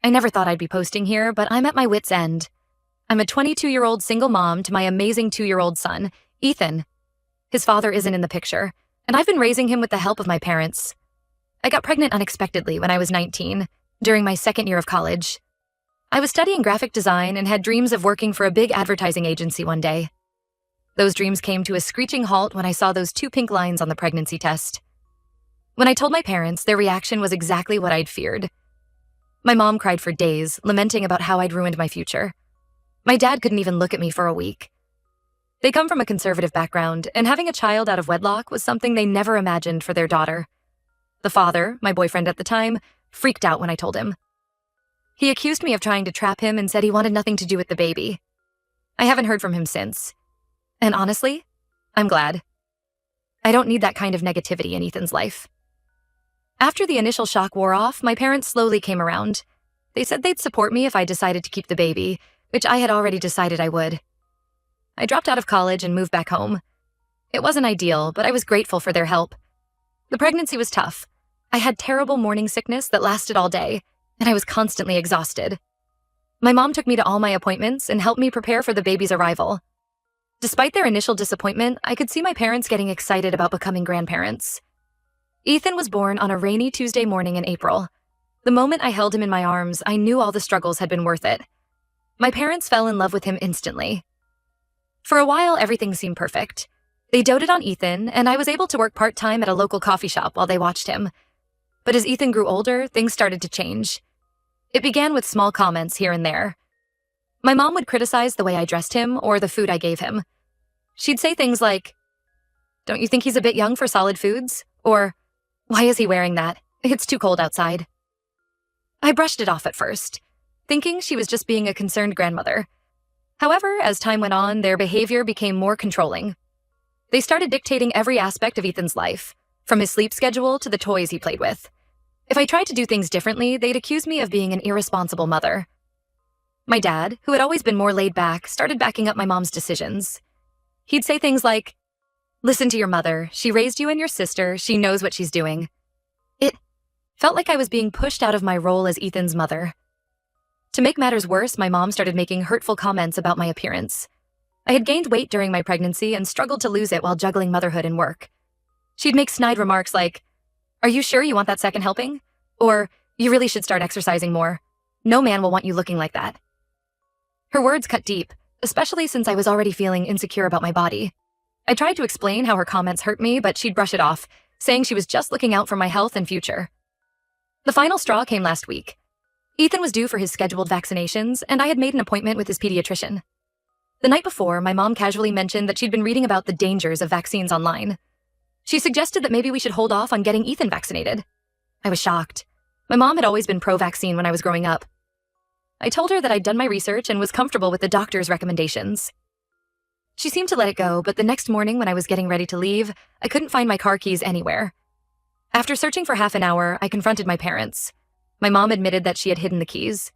I never thought I'd be posting here, but I'm at my wit's end. I'm a 22-year-old single mom to my amazing 2-year-old son, Ethan. His father isn't in the picture, and I've been raising him with the help of my parents. I got pregnant unexpectedly when I was 19, during my second year of college. I was studying graphic design and had dreams of working for a big advertising agency one day. Those dreams came to a screeching halt when I saw those 2 pink lines on the pregnancy test. When I told my parents, their reaction was exactly what I'd feared. My mom cried for days, lamenting about how I'd ruined my future. My dad couldn't even look at me for a week. They come from a conservative background, and having a child out of wedlock was something they never imagined for their daughter. The father, my boyfriend at the time, freaked out when I told him. He accused me of trying to trap him and said he wanted nothing to do with the baby. I haven't heard from him since. And honestly, I'm glad. I don't need that kind of negativity in Ethan's life. After the initial shock wore off, my parents slowly came around. They said they'd support me if I decided to keep the baby, which I had already decided I would. I dropped out of college and moved back home. It wasn't ideal, but I was grateful for their help. The pregnancy was tough. I had terrible morning sickness that lasted all day, and I was constantly exhausted. My mom took me to all my appointments and helped me prepare for the baby's arrival. Despite their initial disappointment, I could see my parents getting excited about becoming grandparents. Ethan was born on a rainy Tuesday morning in April. The moment I held him in my arms, I knew all the struggles had been worth it. My parents fell in love with him instantly. For a while, everything seemed perfect. They doted on Ethan, and I was able to work part-time at a local coffee shop while they watched him. But as Ethan grew older, things started to change. It began with small comments here and there. My mom would criticize the way I dressed him or the food I gave him. She'd say things like, "Don't you think he's a bit young for solid foods?" Or, "Why is he wearing that? It's too cold outside." I brushed it off at first, thinking she was just being a concerned grandmother. However, as time went on, their behavior became more controlling. They started dictating every aspect of Ethan's life, from his sleep schedule to the toys he played with. If I tried to do things differently, they'd accuse me of being an irresponsible mother. My dad, who had always been more laid back, started backing up my mom's decisions. He'd say things like, "Listen to your mother. She raised you and your sister. She knows what she's doing." It felt like I was being pushed out of my role as Ethan's mother. To make matters worse, my mom started making hurtful comments about my appearance. I had gained weight during my pregnancy and struggled to lose it while juggling motherhood and work. She'd make snide remarks like, "Are you sure you want that second helping?" Or, "You really should start exercising more. No man will want you looking like that." Her words cut deep, especially since I was already feeling insecure about my body. I tried to explain how her comments hurt me, but she'd brush it off, saying she was just looking out for my health and future. The final straw came last week. Ethan was due for his scheduled vaccinations, and I had made an appointment with his pediatrician. The night before, my mom casually mentioned that she'd been reading about the dangers of vaccines online. She suggested that maybe we should hold off on getting Ethan vaccinated. I was shocked. My mom had always been pro-vaccine when I was growing up. I told her that I'd done my research and was comfortable with the doctor's recommendations. She seemed to let it go, but the next morning when I was getting ready to leave, I couldn't find my car keys anywhere. After searching for half an hour, I confronted my parents. My mom admitted that she had hidden the keys.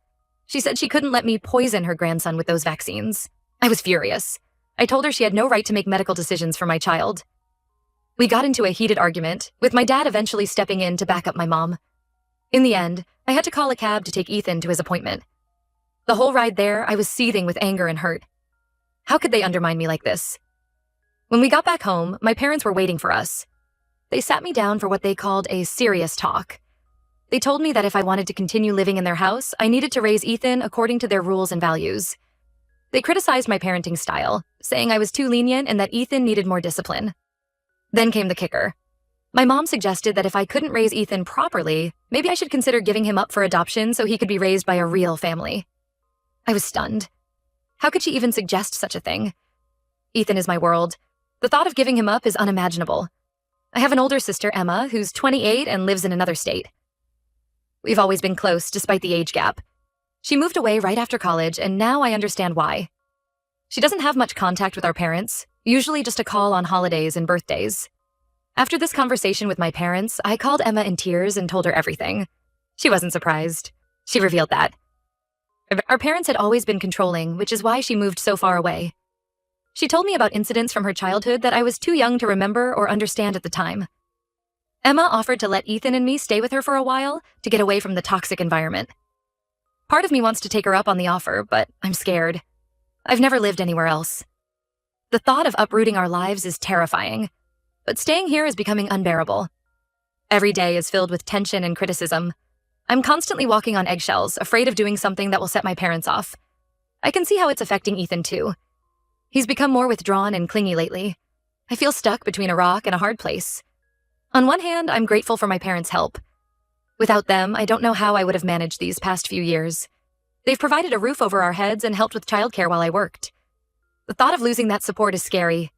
She said she couldn't let me poison her grandson with those vaccines. I was furious. I told her she had no right to make medical decisions for my child. We got into a heated argument, with my dad eventually stepping in to back up my mom. In the end, I had to call a cab to take Ethan to his appointment. The whole ride there, I was seething with anger and hurt. How could they undermine me like this? When we got back home, my parents were waiting for us. They sat me down for what they called a serious talk. They told me that if I wanted to continue living in their house, I needed to raise Ethan according to their rules and values. They criticized my parenting style, saying I was too lenient and that Ethan needed more discipline. Then came the kicker. My mom suggested that if I couldn't raise Ethan properly, maybe I should consider giving him up for adoption so he could be raised by a real family. I was stunned. How could she even suggest such a thing? Ethan is my world. The thought of giving him up is unimaginable. I have an older sister, Emma, who's 28 and lives in another state. We've always been close, despite the age gap. She moved away right after college, and now I understand why. She doesn't have much contact with our parents, usually just a call on holidays and birthdays. After this conversation with my parents, I called Emma in tears and told her everything. She wasn't surprised. She revealed that our parents had always been controlling, which is why she moved so far away. She told me about incidents from her childhood that I was too young to remember or understand at the time. Emma offered to let Ethan and me stay with her for a while to get away from the toxic environment. Part of me wants to take her up on the offer, but I'm scared. I've never lived anywhere else. The thought of uprooting our lives is terrifying, but staying here is becoming unbearable. Every day is filled with tension and criticism. I'm constantly walking on eggshells, afraid of doing something that will set my parents off. I can see how it's affecting Ethan too. He's become more withdrawn and clingy lately. I feel stuck between a rock and a hard place. On one hand, I'm grateful for my parents' help. Without them, I don't know how I would have managed these past few years. They've provided a roof over our heads and helped with childcare while I worked. The thought of losing that support is scary.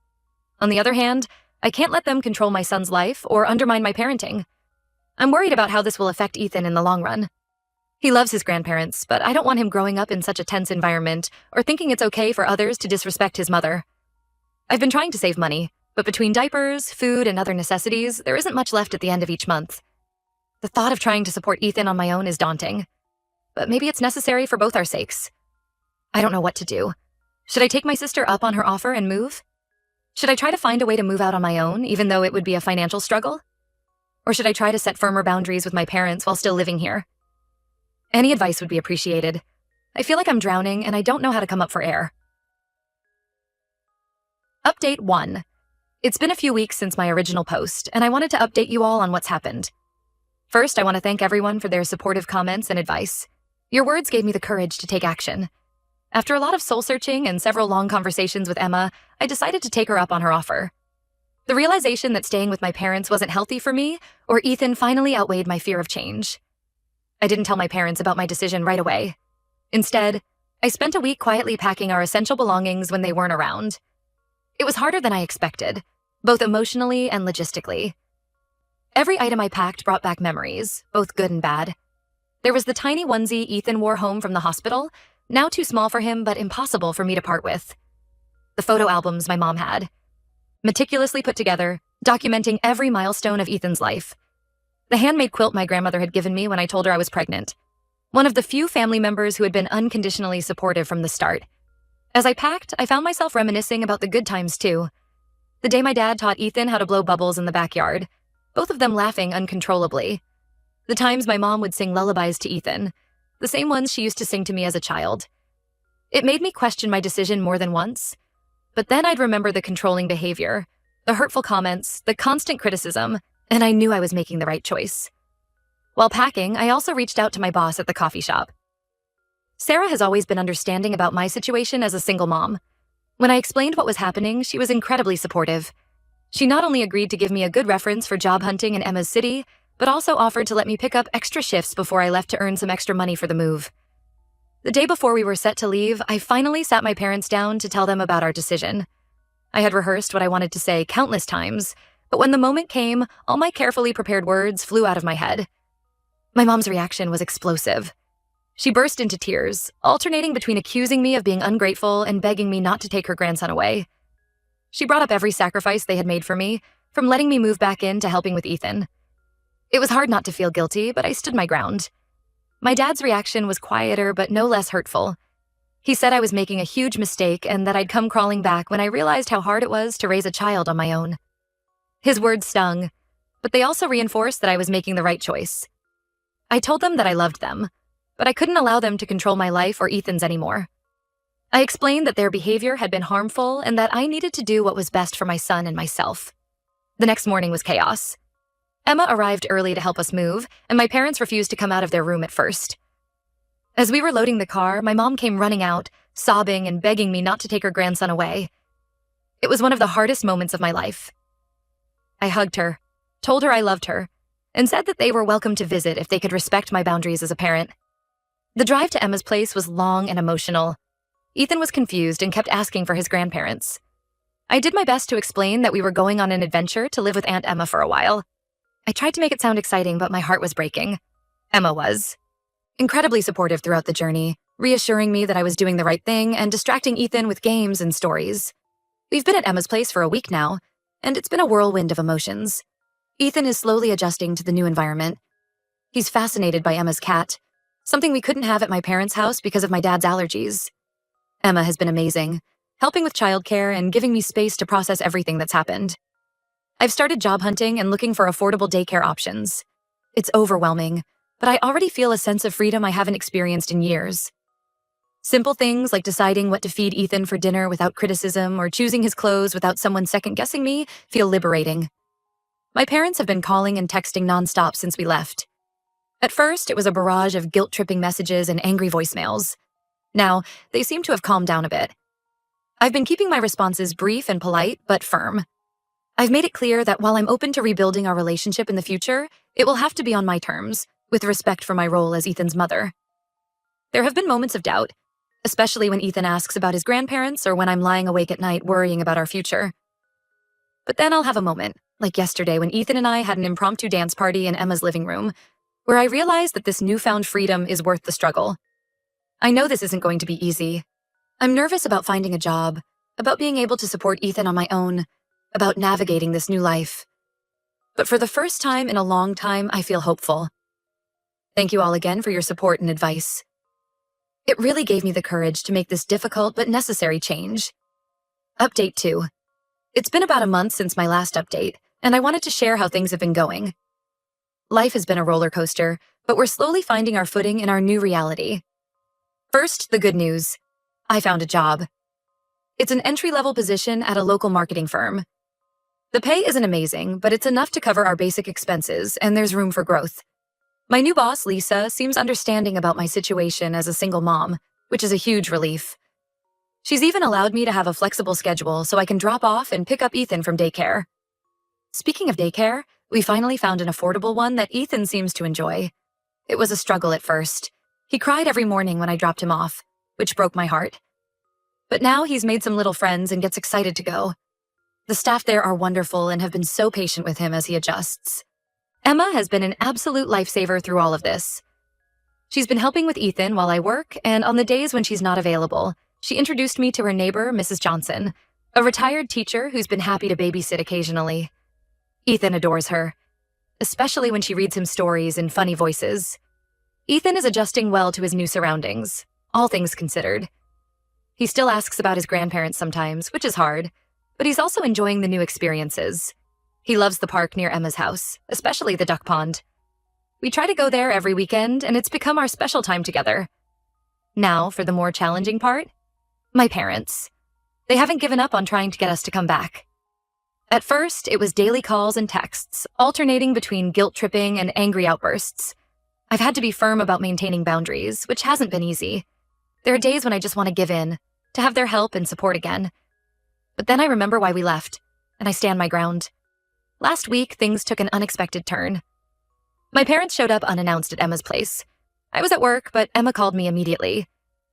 On the other hand, I can't let them control my son's life or undermine my parenting. I'm worried about how this will affect Ethan in the long run. He loves his grandparents, but I don't want him growing up in such a tense environment or thinking it's okay for others to disrespect his mother. I've been trying to save money, but between diapers, food, and other necessities, there isn't much left at the end of each month. The thought of trying to support Ethan on my own is daunting, but maybe it's necessary for both our sakes. I don't know what to do. Should I take my sister up on her offer and move? Should I try to find a way to move out on my own, even though it would be a financial struggle? Or should I try to set firmer boundaries with my parents while still living here? Any advice would be appreciated. I feel like I'm drowning and I don't know how to come up for air. Update 1. It's been a few weeks since my original post, and I wanted to update you all on what's happened. First, I want to thank everyone for their supportive comments and advice. Your words gave me the courage to take action. After a lot of soul-searching and several long conversations with Emma, I decided to take her up on her offer. The realization that staying with my parents wasn't healthy for me or Ethan finally outweighed my fear of change. I didn't tell my parents about my decision right away. Instead, I spent a week quietly packing our essential belongings when they weren't around. It was harder than I expected, both emotionally and logistically. Every item I packed brought back memories, both good and bad. There was the tiny onesie Ethan wore home from the hospital, now too small for him but impossible for me to part with. The photo albums my mom had, meticulously put together, documenting every milestone of Ethan's life. The handmade quilt my grandmother had given me when I told her I was pregnant. One of the few family members who had been unconditionally supportive from the start. As I packed, I found myself reminiscing about the good times too. The day my dad taught Ethan how to blow bubbles in the backyard, both of them laughing uncontrollably. The times my mom would sing lullabies to Ethan, the same ones she used to sing to me as a child. It made me question my decision more than once, but then I'd remember the controlling behavior, the hurtful comments, the constant criticism, and I knew I was making the right choice. While packing, I also reached out to my boss at the coffee shop. Sarah has always been understanding about my situation as a single mom. When I explained what was happening, she was incredibly supportive. She not only agreed to give me a good reference for job hunting in Emma's city, but also offered to let me pick up extra shifts before I left to earn some extra money for the move. The day before we were set to leave, I finally sat my parents down to tell them about our decision. I had rehearsed what I wanted to say countless times, but when the moment came, all my carefully prepared words flew out of my head. My mom's reaction was explosive. She burst into tears, alternating between accusing me of being ungrateful and begging me not to take her grandson away. She brought up every sacrifice they had made for me, from letting me move back in to helping with Ethan. It was hard not to feel guilty, but I stood my ground. My dad's reaction was quieter but no less hurtful. He said I was making a huge mistake and that I'd come crawling back when I realized how hard it was to raise a child on my own. His words stung, but they also reinforced that I was making the right choice. I told them that I loved them, but I couldn't allow them to control my life or Ethan's anymore. I explained that their behavior had been harmful and that I needed to do what was best for my son and myself. The next morning was chaos. Emma arrived early to help us move, and my parents refused to come out of their room at first. As we were loading the car, my mom came running out, sobbing and begging me not to take her grandson away. It was one of the hardest moments of my life. I hugged her, told her I loved her, and said that they were welcome to visit if they could respect my boundaries as a parent. The drive to Emma's place was long and emotional. Ethan was confused and kept asking for his grandparents. I did my best to explain that we were going on an adventure to live with Aunt Emma for a while. I tried to make it sound exciting, but my heart was breaking. Emma was. Incredibly supportive throughout the journey, reassuring me that I was doing the right thing and distracting Ethan with games and stories. We've been at Emma's place for a week now, and it's been a whirlwind of emotions. Ethan is slowly adjusting to the new environment. He's fascinated by Emma's cat, something we couldn't have at my parents' house because of my dad's allergies. Emma has been amazing, helping with childcare and giving me space to process everything that's happened. I've started job hunting and looking for affordable daycare options. It's overwhelming, but I already feel a sense of freedom I haven't experienced in years. Simple things like deciding what to feed Ethan for dinner without criticism or choosing his clothes without someone second-guessing me feel liberating. My parents have been calling and texting nonstop since we left. At first, it was a barrage of guilt-tripping messages and angry voicemails. Now, they seem to have calmed down a bit. I've been keeping my responses brief and polite, but firm. I've made it clear that while I'm open to rebuilding our relationship in the future, it will have to be on my terms, with respect for my role as Ethan's mother. There have been moments of doubt, especially when Ethan asks about his grandparents or when I'm lying awake at night worrying about our future. But then I'll have a moment, like yesterday when Ethan and I had an impromptu dance party in Emma's living room, where I realized that this newfound freedom is worth the struggle. I know this isn't going to be easy. I'm nervous about finding a job, about being able to support Ethan on my own, about navigating this new life. But for the first time in a long time, I feel hopeful. Thank you all again for your support and advice. It really gave me the courage to make this difficult but necessary change. Update 2. It's been about a month since my last update, and I wanted to share how things have been going. Life has been a roller coaster, but we're slowly finding our footing in our new reality. First, the good news. I found a job. It's an entry-level position at a local marketing firm. The pay isn't amazing, but it's enough to cover our basic expenses, and there's room for growth. My new boss, Lisa, seems understanding about my situation as a single mom, which is a huge relief. She's even allowed me to have a flexible schedule so I can drop off and pick up Ethan from daycare. Speaking of daycare, we finally found an affordable one that Ethan seems to enjoy. It was a struggle at first. He cried every morning when I dropped him off, which broke my heart. But now he's made some little friends and gets excited to go. The staff there are wonderful and have been so patient with him as he adjusts. Emma has been an absolute lifesaver through all of this. She's been helping with Ethan while I work, and on the days when she's not available, she introduced me to her neighbor, Mrs. Johnson, a retired teacher who's been happy to babysit occasionally. Ethan adores her, especially when she reads him stories in funny voices. Ethan is adjusting well to his new surroundings, all things considered. He still asks about his grandparents sometimes, which is hard, but he's also enjoying the new experiences. He loves the park near Emma's house, especially the duck pond. We try to go there every weekend, and it's become our special time together. Now, for the more challenging part, my parents. They haven't given up on trying to get us to come back. At first, it was daily calls and texts, alternating between guilt-tripping and angry outbursts. I've had to be firm about maintaining boundaries, which hasn't been easy. There are days when I just want to give in, to have their help and support again. But then I remember why we left, and I stand my ground. Last week, things took an unexpected turn. My parents showed up unannounced at Emma's place. I was at work, but Emma called me immediately.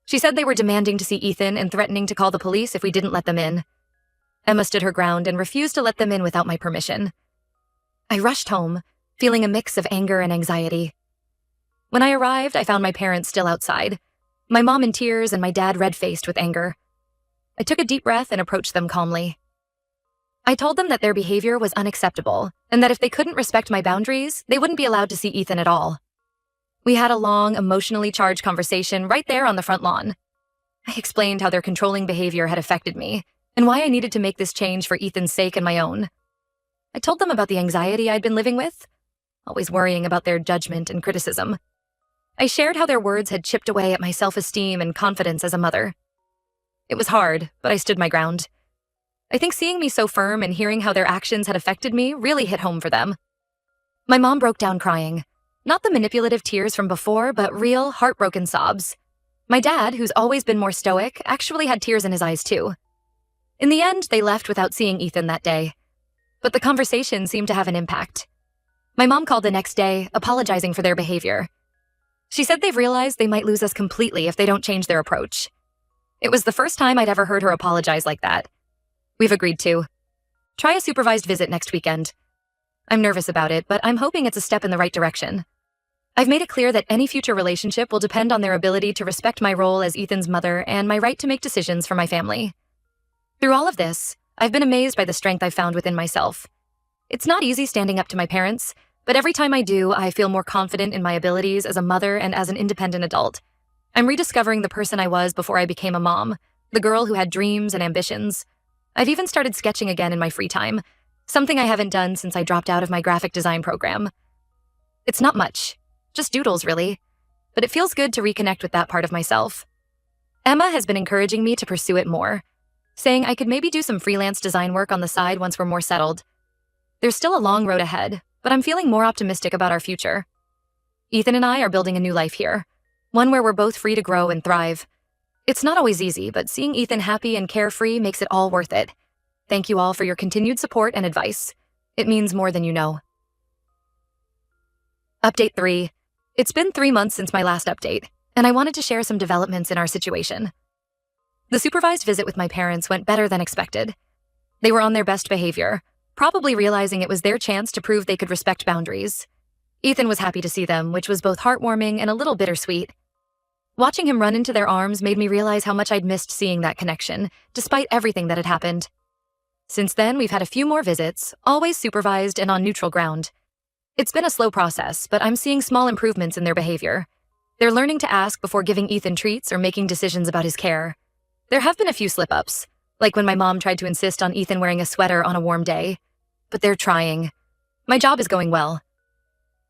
She said they were demanding to see Ethan and threatening to call the police if we didn't let them in. Emma stood her ground and refused to let them in without my permission. I rushed home, feeling a mix of anger and anxiety. When I arrived, I found my parents still outside, my mom in tears and my dad red-faced with anger. I took a deep breath and approached them calmly. I told them that their behavior was unacceptable, and that if they couldn't respect my boundaries, they wouldn't be allowed to see Ethan at all. We had a long, emotionally charged conversation right there on the front lawn. I explained how their controlling behavior had affected me, and why I needed to make this change for Ethan's sake and my own. I told them about the anxiety I'd been living with, always worrying about their judgment and criticism. I shared how their words had chipped away at my self-esteem and confidence as a mother. It was hard, but I stood my ground. I think seeing me so firm and hearing how their actions had affected me really hit home for them. My mom broke down crying. Not the manipulative tears from before, but real, heartbroken sobs. My dad, who's always been more stoic, actually had tears in his eyes too. In the end, they left without seeing Ethan that day. But the conversation seemed to have an impact. My mom called the next day, apologizing for their behavior. She said they've realized they might lose us completely if they don't change their approach. It was the first time I'd ever heard her apologize like that. We've agreed to. Try a supervised visit next weekend. I'm nervous about it, but I'm hoping it's a step in the right direction. I've made it clear that any future relationship will depend on their ability to respect my role as Ethan's mother and my right to make decisions for my family. Through all of this, I've been amazed by the strength I've found within myself. It's not easy standing up to my parents, but every time I do, I feel more confident in my abilities as a mother and as an independent adult. I'm rediscovering the person I was before I became a mom, the girl who had dreams and ambitions. I've even started sketching again in my free time, something I haven't done since I dropped out of my graphic design program. It's not much, Just doodles, really. But it feels good to reconnect with that part of myself. Emma has been encouraging me to pursue it more, saying I could maybe do some freelance design work on the side once we're more settled. There's still a long road ahead, but I'm feeling more optimistic about our future. Ethan and I are building a new life here, one where we're both free to grow and thrive. It's not always easy, but seeing Ethan happy and carefree makes it all worth it. Thank you all for your continued support and advice. It means more than you know. Update 3. It's been 3 months since my last update, and I wanted to share some developments in our situation. The supervised visit with my parents went better than expected. They were on their best behavior, probably realizing it was their chance to prove they could respect boundaries. Ethan was happy to see them, which was both heartwarming and a little bittersweet. Watching him run into their arms made me realize how much I'd missed seeing that connection, despite everything that had happened. Since then, we've had a few more visits, always supervised and on neutral ground. It's been a slow process, but I'm seeing small improvements in their behavior. They're learning to ask before giving Ethan treats or making decisions about his care. There have been a few slip-ups, like when my mom tried to insist on Ethan wearing a sweater on a warm day. But they're trying. My job is going well.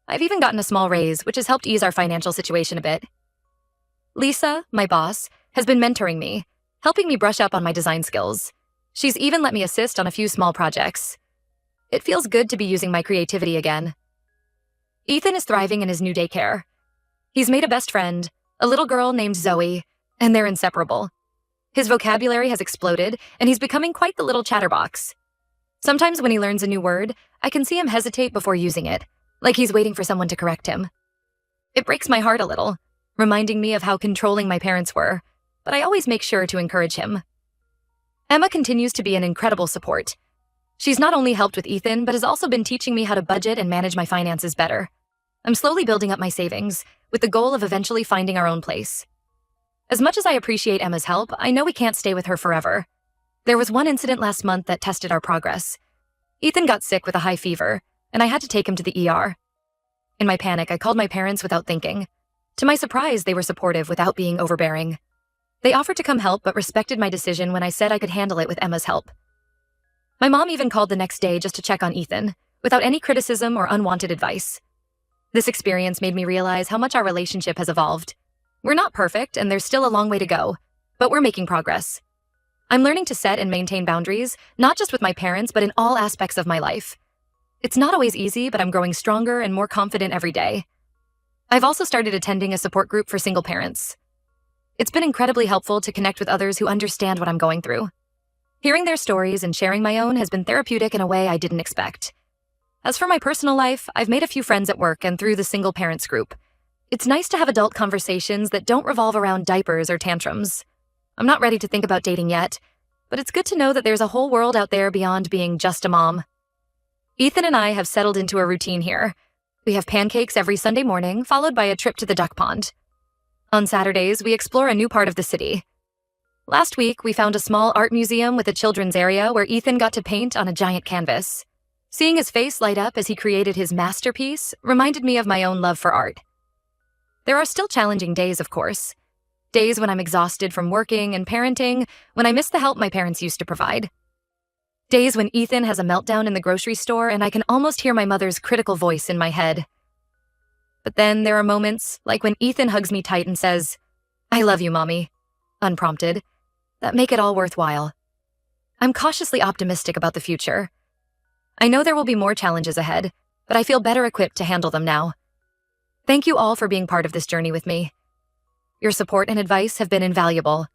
I've even gotten a small raise, which has helped ease our financial situation a bit. Lisa, my boss, has been mentoring me, helping me brush up on my design skills. She's even let me assist on a few small projects. It feels good to be using my creativity again. Ethan is thriving in his new daycare. He's made a best friend, a little girl named Zoe, and they're inseparable. His vocabulary has exploded, and he's becoming quite the little chatterbox. Sometimes when he learns a new word, I can see him hesitate before using it, like he's waiting for someone to correct him. It breaks my heart a little, reminding me of how controlling my parents were, but I always make sure to encourage him. Emma continues to be an incredible support. She's not only helped with Ethan, but has also been teaching me how to budget and manage my finances better. I'm slowly building up my savings, with the goal of eventually finding our own place. As much as I appreciate Emma's help, I know we can't stay with her forever. There was one incident last month that tested our progress. Ethan got sick with a high fever, and I had to take him to the ER. In my panic, I called my parents without thinking. To my surprise, they were supportive without being overbearing. They offered to come help but respected my decision when I said I could handle it with Emma's help. My mom even called the next day just to check on Ethan, without any criticism or unwanted advice. This experience made me realize how much our relationship has evolved. We're not perfect, and there's still a long way to go, but we're making progress. I'm learning to set and maintain boundaries, not just with my parents, but in all aspects of my life. It's not always easy, but I'm growing stronger and more confident every day. I've also started attending a support group for single parents. It's been incredibly helpful to connect with others who understand what I'm going through. Hearing their stories and sharing my own has been therapeutic in a way I didn't expect. As for my personal life, I've made a few friends at work and through the single parents group. It's nice to have adult conversations that don't revolve around diapers or tantrums. I'm not ready to think about dating yet, but it's good to know that there's a whole world out there beyond being just a mom. Ethan and I have settled into a routine here. We have pancakes every Sunday morning, followed by a trip to the duck pond. On Saturdays, we explore a new part of the city. Last week, we found a small art museum with a children's area where Ethan got to paint on a giant canvas. Seeing his face light up as he created his masterpiece reminded me of my own love for art. There are still challenging days, of course. Days when I'm exhausted from working and parenting, when I miss the help my parents used to provide. Days when Ethan has a meltdown in the grocery store and I can almost hear my mother's critical voice in my head. But then there are moments, like when Ethan hugs me tight and says, "I love you, Mommy," unprompted, that make it all worthwhile. I'm cautiously optimistic about the future. I know there will be more challenges ahead, but I feel better equipped to handle them now. Thank you all for being part of this journey with me. Your support and advice have been invaluable.